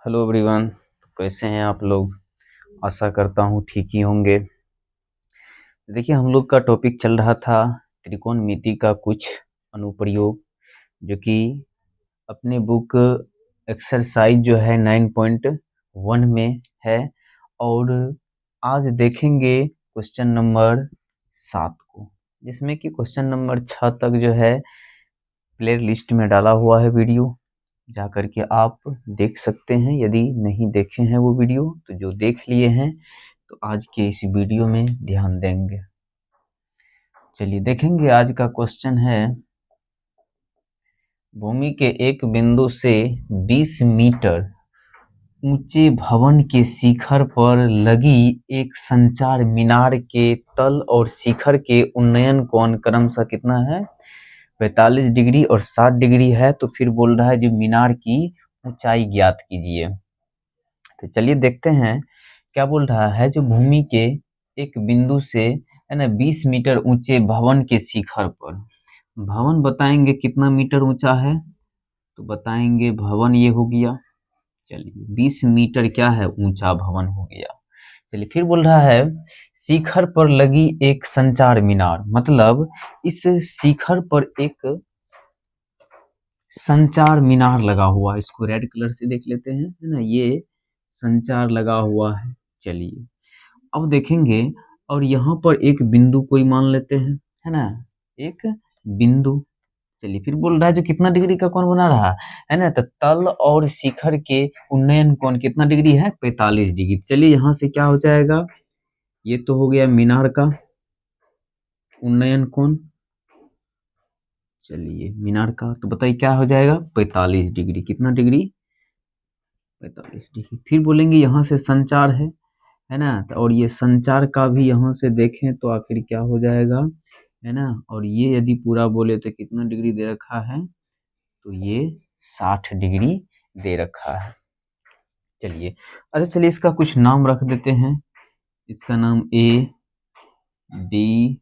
Hello everyone. कैसे हैं आप लोग? आशा करता हूँ ठीक ही होंगे। देखिए, हम लोग का टॉपिक चल रहा था त्रिकोणमिति का कुछ अनुप्रयोग, जो कि अपने बुक एक्सरसाइज जो है 9.1 में है। और आज देखेंगे क्वेश्चन नंबर 7 को, जिसमें कि क्वेश्चन नंबर 6 तक जो है प्ले लिस्ट में डाला हुआ है वीडियो, जा करके आप देख सकते हैं। यदि नहीं देखे हैं वो वीडियो, तो जो देख लिए हैं तो आज के इस वीडियो में ध्यान देंगे। चलिए देखेंगे। आज का क्वेश्चन है, भूमि के एक बिंदु से 20 मीटर ऊंचे भवन के शिखर पर लगी एक संचार मीनार के तल और शिखर के उन्नयन कोण क्रमशः कितना है? 45 डिग्री और 60 डिग्री है। तो फिर बोल रहा है जो मीनार की ऊंचाई ज्ञात कीजिए। तो चलिए देखते हैं क्या बोल रहा है। जो भूमि के एक बिंदु से है ना 20 मीटर ऊंचे भवन के शिखर पर, भवन बताएंगे कितना मीटर ऊंचा है, तो बताएंगे भवन ये हो गया। चलिए 20 मीटर क्या है? ऊंचा भवन हो गया। चलिए फिर बोल रहा है शिखर पर लगी एक संचार मीनार, मतलब इस शिखर पर एक संचार मीनार लगा हुआ है। इसको रेड कलर से देख लेते हैं, है ना, ये संचार लगा हुआ है। चलिए अब देखेंगे, और यहाँ पर एक बिंदु कोई मान लेते हैं, है ना, एक बिंदु। चलिए फिर बोल रहा है जो कितना डिग्री का कोण बना रहा है ना, तो तल और शिखर के उन्नयन कोण कितना डिग्री है? 45 डिग्री। चलिए यहाँ से क्या हो जाएगा, ये तो हो गया मीनार का उन्नयन कोण। चलिए मीनार का तो बताइए क्या हो जाएगा? 45 डिग्री। कितना डिग्री? 45 डिग्री। फिर बोलेंगे यहाँ से संचार है ना, तो और ये संचार का भी यहाँ से देखें तो आखिर क्या हो जाएगा, है ना। और ये यदि पूरा बोले तो कितना डिग्री दे रखा है, तो ये 60 डिग्री दे रखा है। चलिए अच्छा, चलिए इसका कुछ नाम रख देते हैं। इसका नाम ए बी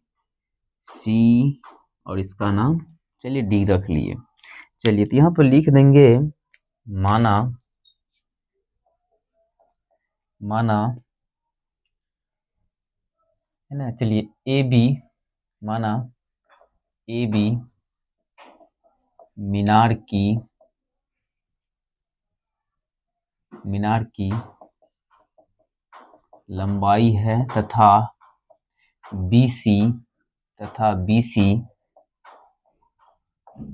सी और इसका नाम चलिए डी रख लिए। चलिए तो यहाँ पर लिख देंगे माना है ना। चलिए ए बी, माना ए बी मीनार की लंबाई है तथा बीसी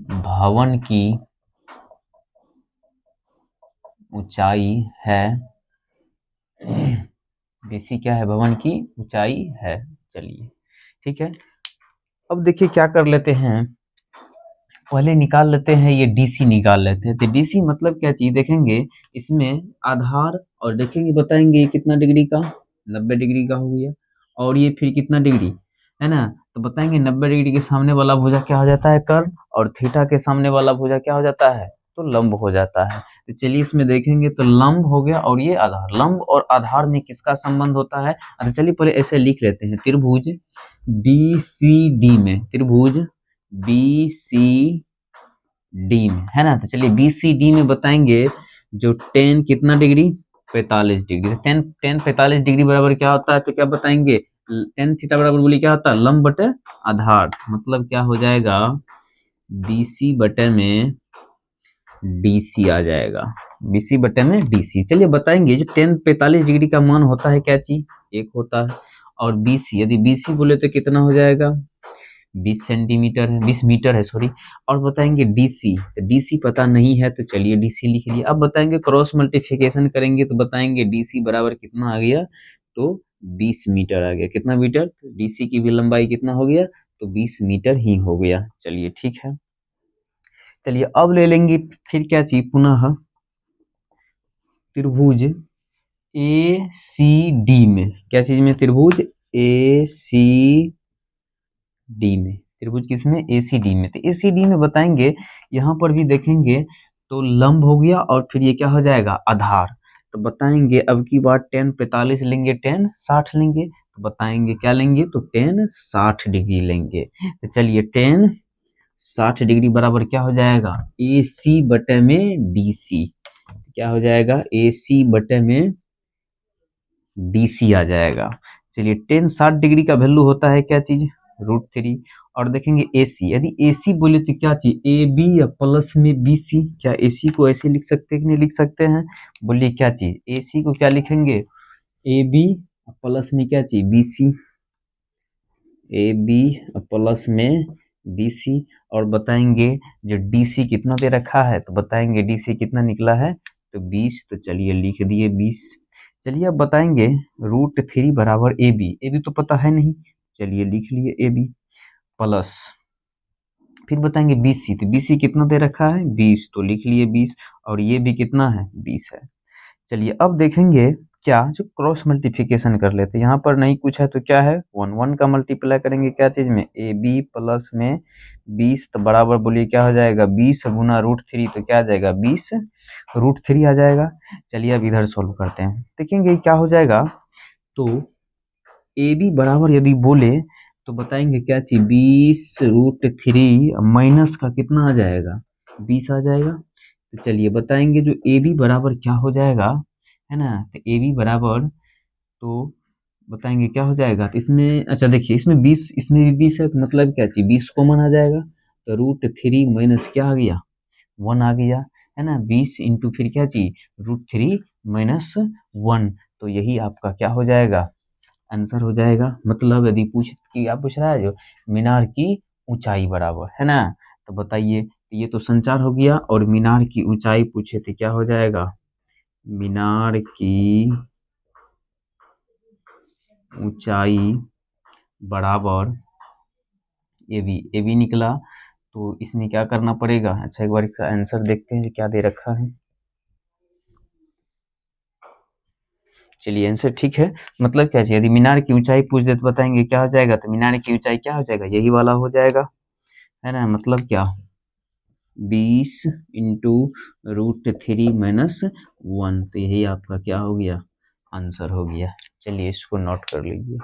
भवन की ऊंचाई है। बीसी क्या है? भवन की ऊंचाई है। चलिए ठीक है। अब देखिए क्या कर लेते हैं, पहले निकाल लेते हैं, ये डीसी निकाल लेते हैं। तो डीसी मतलब क्या चीज देखेंगे, इसमें आधार और देखेंगे, बताएंगे ये कितना डिग्री का? 90 डिग्री का हो गया। और ये फिर कितना डिग्री, है ना, तो बताएंगे 90 डिग्री के सामने वाला भुजा क्या हो जाता है? कर्ण। और थीटा के सामने वाला भुजा क्या हो जाता है? तो लंब हो जाता है। तो चलिए इसमें देखेंगे तो लंब हो गया और ये आधार। लंब और आधार में किसका संबंध होता है? अच्छा चलिए पहले ऐसे लिख लेते हैं, त्रिभुज BCD में, त्रिभुज BCD में, है ना। तो चलिए BCD में बताएंगे जो टेन कितना डिग्री? 45 डिग्री। टेन 45 डिग्री बराबर क्या होता है? तो क्या बताएंगे, टेन थीटा बराबर बोली क्या होता है? लंब बटे आधार। मतलब क्या हो जाएगा, BC बटे में DC आ जाएगा। BC बटे में DC। चलिए बताएंगे जो टेन 45 डिग्री का मान होता है क्या चीज? एक होता है। और BC, यदि BC बोले तो कितना हो जाएगा? 20 सेंटीमीटर है, 20 मीटर है सॉरी। और बताएंगे DC, तो DC पता नहीं है तो चलिए DC लिख लिया। अब बताएंगे क्रॉस मल्टीप्लिकेशन करेंगे तो बताएंगे DC बराबर कितना आ गया? तो 20 मीटर आ गया। कितना मीटर? तो DC की भी लंबाई कितना हो गया? तो 20 मीटर ही हो गया। चलिए ठीक है। चलिए अब ले लेंगे फिर क्या चीज, पुनः त्रिभुज ACD में। क्या चीज में? त्रिभुज ACD में। त्रिभुज किसमें? ACD में। तो ACD में बताएंगे, यहाँ पर भी देखेंगे तो लंब हो गया और फिर ये क्या हो जाएगा? आधार। तो बताएंगे अब की बार टेन 45 लेंगे, टेन 60 लेंगे, तो बताएंगे क्या लेंगे? तो टेन 60 डिग्री लेंगे। तो चलिए टेन 60 डिग्री बराबर क्या हो जाएगा? AC बटे में DC। क्या हो जाएगा, AC बटे में BC आ जाएगा। चलिए tan 60 डिग्री का वैल्यू होता है क्या चीज, √3। और देखेंगे AC, यदि AC बोले तो क्या चीज, AB या प्लस में BC। क्या AC को ऐसे लिख सकते हैं कि नहीं लिख सकते हैं, बोलिए क्या चीज, AC को क्या लिखेंगे, AB प्लस में क्या चीज BC, AB प्लस में BC। और बताएंगे जो DC कितना दे रखा है, तो बताएंगे DC कितना निकला है, तो 20। तो चलिए लिख दिए 20। चलिए अब बताएंगे √3 बराबर AB तो पता है नहीं, चलिए लिख लिए AB प्लस, फिर बताएंगे BC, तो BC कितना दे रखा है 20, तो लिख लिए 20। और ये भी कितना है 20 है। चलिए अब देखेंगे क्या, जो क्रॉस मल्टीप्लिकेशन कर लेते हैं, यहाँ पर नहीं कुछ है तो क्या है 1 1 का मल्टीप्लाई करेंगे क्या चीज में, AB प्लस में 20, तो बराबर बोलिए क्या हो जाएगा 20 गुना √3, तो क्या आ जाएगा 20 √3 आ जाएगा। चलिए अब इधर सोल्व करते हैं, देखेंगे क्या हो जाएगा। तो AB बराबर यदि बोले तो बताएंगे क्या चीज 20 √3 माइनस का कितना आ जाएगा 20 आ जाएगा। तो चलिए बताएंगे जो AB बराबर क्या हो जाएगा, है ना, तो AB बराबर, तो बताएंगे क्या हो जाएगा, तो इसमें अच्छा देखिए इसमें 20, इसमें भी 20 है, तो मतलब क्या चीज 20 कॉमन आ जाएगा, तो √3 माइनस क्या आ गया 1 आ गया, है ना, 20 इंटू फिर क्या चीज √3 माइनस 1। तो यही आपका क्या हो जाएगा, आंसर हो जाएगा। मतलब यदि पूछ रहा है जो मीनार की ऊंचाई बराबर, है ना, तो बताइए, ये तो संचार हो गया, और मीनार की ऊंचाई पूछे तो क्या हो जाएगा, मीनार की ऊंचाई बराबर AB निकला। तो इसमें क्या करना पड़ेगा, अच्छा एक बार इसका आंसर देखते हैं क्या दे रखा है। चलिए आंसर ठीक है, मतलब क्या चाहिए, यदि मीनार की ऊंचाई पूछ दे तो बताएंगे क्या हो जाएगा, तो मीनार की ऊंचाई क्या हो जाएगा, यही वाला हो जाएगा, है ना, मतलब क्या 20 इंटू √3 माइनस 1। तो यही आपका क्या हो गया, आंसर हो गया। चलिए इसको नोट कर लीजिए।